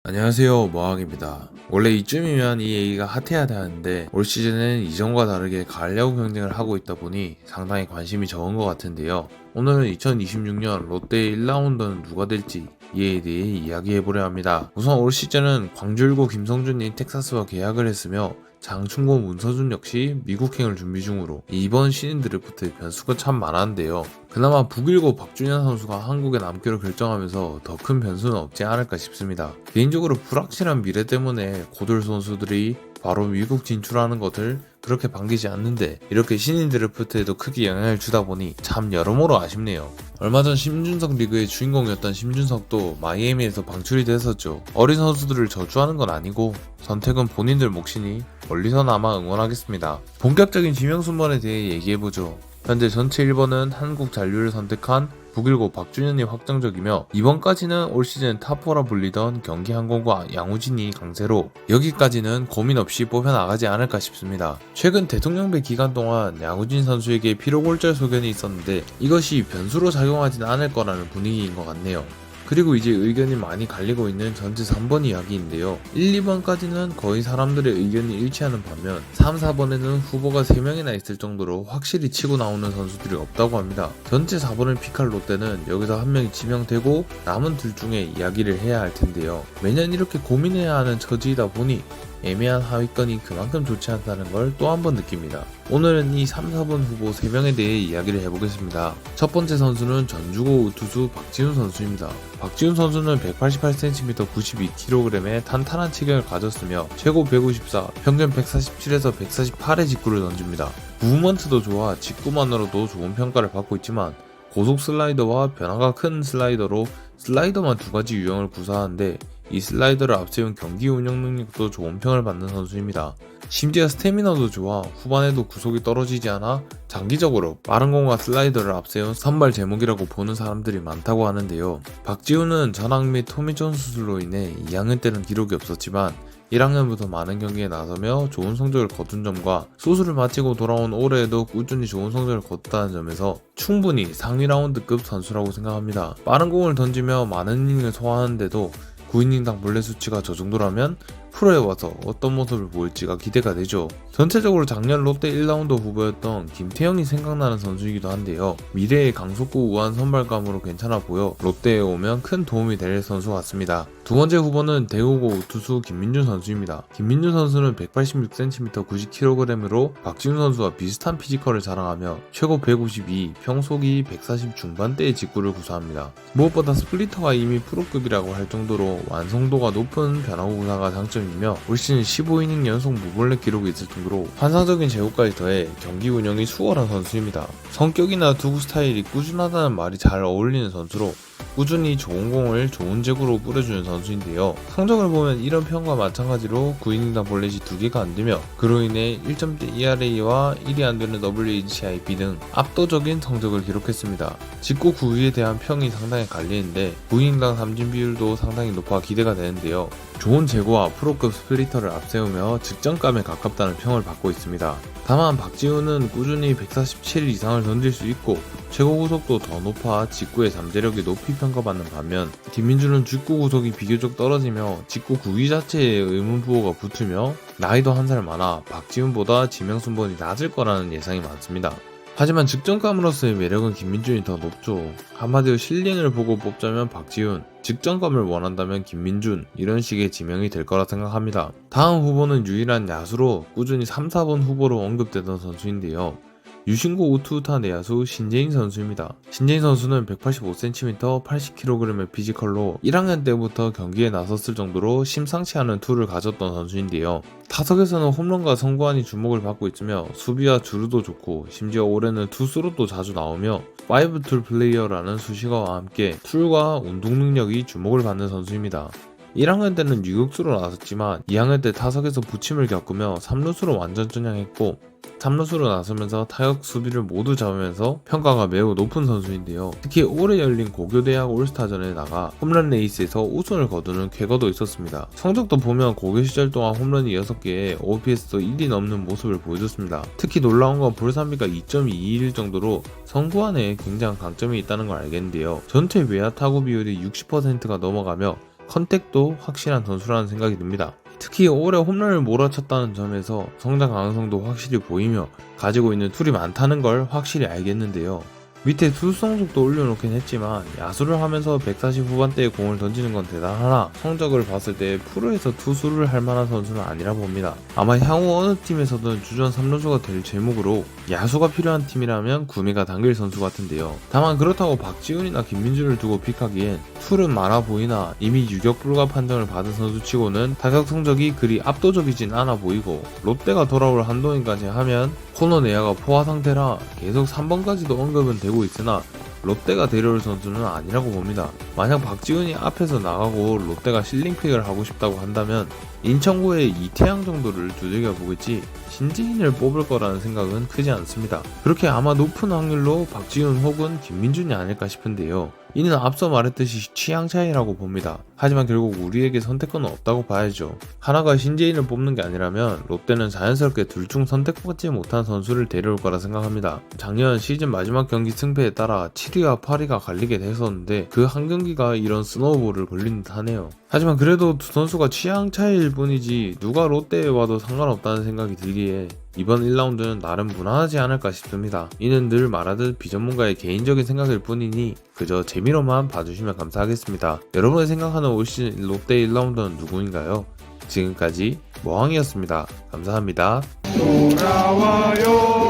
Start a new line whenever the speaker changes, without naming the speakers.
안녕하세요, 모학입니다. 원래 이쯤이면 이 얘기가 핫해야 하는데 올 시즌은 이전과 다르게 가을 야구 경쟁을 하고 있다 보니 상당히 관심이 적은 것 같은데요. 오늘은 2026년 롯데의 1라운드는 누가 될지 이에 대해 이야기해보려 합니다. 우선 올 시즌은 광주일고 김성준이 텍사스와 계약을 했으며 장충고 문서준 역시 미국행을 준비 중으로 이번 신인 드래프트 변수가 참 많았는데요. 그나마 북일고 박준현 선수가 한국에 남기로 결정하면서 더 큰 변수는 없지 않을까 싶습니다. 개인적으로 불확실한 미래 때문에 고졸 선수들이 바로 미국 진출하는 것을 그렇게 반기지 않는데 이렇게 신인 드래프트에도 크게 영향을 주다 보니 참 여러모로 아쉽네요. 얼마 전 심준석 리그의 주인공이었던 심준석도 마이애미에서 방출이 됐었죠. 어린 선수들을 저주하는 건 아니고 선택은 본인들 몫이니 멀리서나마 응원하겠습니다. 본격적인 지명순번에 대해 얘기해보죠. 현재 전체 1번은 한국 잔류를 선택한 북일고 박준현이 확정적이며 2번까지는 올 시즌 탑4라 불리던 경기항공과 양우진이 강세로 여기까지는 고민 없이 뽑혀나가지 않을까 싶습니다. 최근 대통령배 기간 동안 양우진 선수에게 피로골절 소견이 있었는데 이것이 변수로 작용하진 않을 거라는 분위기인 것 같네요. 그리고 이제 의견이 많이 갈리고 있는 전체 3번 이야기인데요. 1, 2번까지는 거의 사람들의 의견이 일치하는 반면 3, 4번에는 후보가 3명이나 있을 정도로 확실히 치고 나오는 선수들이 없다고 합니다. 전체 4번을 픽할 롯데는 여기서 한 명이 지명되고 남은 둘 중에 이야기를 해야 할 텐데요. 매년 이렇게 고민해야 하는 처지이다 보니 애매한 하위권이 그만큼 좋지 않다는 걸 또 한 번 느낍니다. 오늘은 이 3, 4번 후보 3명에 대해 이야기를 해보겠습니다. 첫 번째 선수는 전주고 우투수 박지훈 선수입니다. 박지훈 선수는 188cm 92kg의 탄탄한 체격을 가졌으며 최고 154, 평균 147에서 148의 직구를 던집니다. 무브먼트도 좋아 직구만으로도 좋은 평가를 받고 있지만 고속 슬라이더와 변화가 큰 슬라이더로 슬라이더만 두 가지 유형을 구사하는데 이 슬라이더를 앞세운 경기 운영 능력도 좋은 평을 받는 선수입니다. 심지어 스태미너도 좋아 후반에도 구속이 떨어지지 않아 장기적으로 빠른 공과 슬라이더를 앞세운 선발 제목이라고 보는 사람들이 많다고 하는데요. 박지훈은 전악 및 토미존 수술로 인해 2학년 때는 기록이 없었지만 1학년부터 많은 경기에 나서며 좋은 성적을 거둔 점과 수술을 마치고 돌아온 올해에도 꾸준히 좋은 성적을 거뒀다는 점에서 충분히 상위 라운드급 선수라고 생각합니다. 빠른 공을 던지며 많은 이닝을 소화하는데도 9이닝당 볼넷 수치가 저 정도라면 프로에 와서 어떤 모습을 보일지가 기대가 되죠. 전체적으로 작년 롯데 1라운드 후보였던 김태형이 생각나는 선수이기도 한데요. 미래의 강속구 우한 선발감으로 괜찮아 보여 롯데에 오면 큰 도움이 될 선수 같습니다. 두 번째 후보는 대구고 우투수 김민준 선수입니다. 김민준 선수는 186cm 90kg으로 박지훈 선수와 비슷한 피지컬을 자랑하며 최고 152, 평속이 140 중반대의 직구를 구사합니다. 무엇보다 스플리터가 이미 프로급이라고 할 정도로 완성도가 높은 변화구 구사가 장점이며 올 시즌 15이닝 연속 무볼넷 기록이 있을 정도로 환상적인 제구까지 더해 경기 운영이 수월한 선수입니다. 성격이나 투구 스타일이 꾸준하다는 말이 잘 어울리는 선수로 꾸준히 좋은 공을 좋은 제구로 뿌려주는 선수인데요. 성적을 보면 이런 평과 마찬가지로 9이닝당 볼넷이 2개가 안되며 그로 인해 1점대 ERA와 1이 안되는 WHIP 등 압도적인 성적을 기록했습니다. 직구 9위에 대한 평이 상당히 갈리는데 9이닝당 삼진 비율도 상당히 높아 기대가 되는데요. 좋은 제구와 프로급 스플리터를 앞세우며 직전감에 가깝다는 평을 받고 있습니다. 다만 박지훈은 꾸준히 147 이상을 던질 수 있고 최고 구속도 더 높아 직구의 잠재력이 높이 평가받는 반면 김민준은 직구 구속이 비교적 떨어지며 직구 9위 자체에 의문부호가 붙으며 나이도 한 살 많아 박지훈보다 지명순번이 낮을 거라는 예상이 많습니다. 하지만 직전감으로서의 매력은 김민준이 더 높죠. 한마디로 실링을 보고 뽑자면 박지훈, 직전감을 원한다면 김민준, 이런 식의 지명이 될 거라 생각합니다. 다음 후보는 유일한 야수로 꾸준히 3, 4번 후보로 언급되던 선수인데요. 유신고 우투타 내야수 신재인 선수입니다. 신재인 선수는 185cm 80kg의 피지컬로 1학년 때부터 경기에 나섰을 정도로 심상치 않은 투를 가졌던 선수인데요. 타석에서는 홈런과 성구안이 주목을 받고 있으며 수비와 주루도 좋고 심지어 올해는 투수로도 자주 나오며 5툴 플레이어라는 수식어와 함께 툴과 운동 능력이 주목을 받는 선수입니다. 1학년 때는 유격수로 나섰지만 2학년 때 타석에서 부침을 겪으며 3루수로 완전 전향했고 3루수로 나서면서 타격 수비를 모두 잡으면서 평가가 매우 높은 선수인데요. 특히 올해 열린 고교대학 올스타전에 나가 홈런 레이스에서 우승을 거두는 쾌거도 있었습니다. 성적도 보면 고교 시절 동안 홈런이 6개에 OPS도 1이 넘는 모습을 보여줬습니다. 특히 놀라운 건 볼산비가 2.221 정도로 성구안에 굉장한 강점이 있다는 걸 알겠는데요. 전체 외야 타구 비율이 60%가 넘어가며 컨택도 확실한 선수라는 생각이 듭니다. 특히 올해 홈런을 몰아쳤다는 점에서 성장 가능성도 확실히 보이며 가지고 있는 툴이 많다는 걸 확실히 알겠는데요. 밑에 투수성 속도 올려놓긴 했지만 야수를 하면서 140 후반대에 공을 던지는 건 대단하나 성적을 봤을 때 프로에서 투수를 할 만한 선수는 아니라 봅니다. 아마 향후 어느 팀에서든 주전 3루수가 될 제목으로 야수가 필요한 팀이라면 구미가 당길 선수 같은데요. 다만 그렇다고 박지훈이나 김민주를 두고 픽하기엔 툴은 많아 보이나 이미 유격 불가 판정을 받은 선수치고는 타격 성적이 그리 압도적이진 않아 보이고 롯데가 돌아올 한동인까지 하면 코너 내야가 포화 상태라 계속 3번까지도 언급은 되고 있으나 롯데가 데려올 선수는 아니라고 봅니다. 만약 박지훈이 앞에서 나가고 롯데가 실링픽을 하고 싶다고 한다면 인천구의 이태양 정도를 두들겨 보겠지 신지인을 뽑을 거라는 생각은 크지 않습니다. 그렇게 아마 높은 확률로 박지훈 혹은 김민준이 아닐까 싶은데요. 이는 앞서 말했듯이 취향 차이라고 봅니다. 하지만 결국 우리에게 선택권은 없다고 봐야죠. 하나가 신재인을 뽑는 게 아니라면 롯데는 자연스럽게 둘 중 선택받지 못한 선수를 데려올 거라 생각합니다. 작년 시즌 마지막 경기 승패에 따라 7위와 8위가 갈리게 됐었는데 그 한 경기가 이런 스노우볼을 걸린 듯 하네요. 하지만 그래도 두 선수가 취향 차이일 뿐이지 누가 롯데에 와도 상관없다는 생각이 들기에 이번 1라운드는 나름 무난하지 않을까 싶습니다. 이는 늘 말하듯 비전문가의 개인적인 생각일 뿐이니 그저 재미로만 봐주시면 감사하겠습니다. 여러분이 생각하는 올 시즌 롯데 1라운드는 누구인가요? 지금까지 머항이었습니다. 감사합니다.
돌아와요.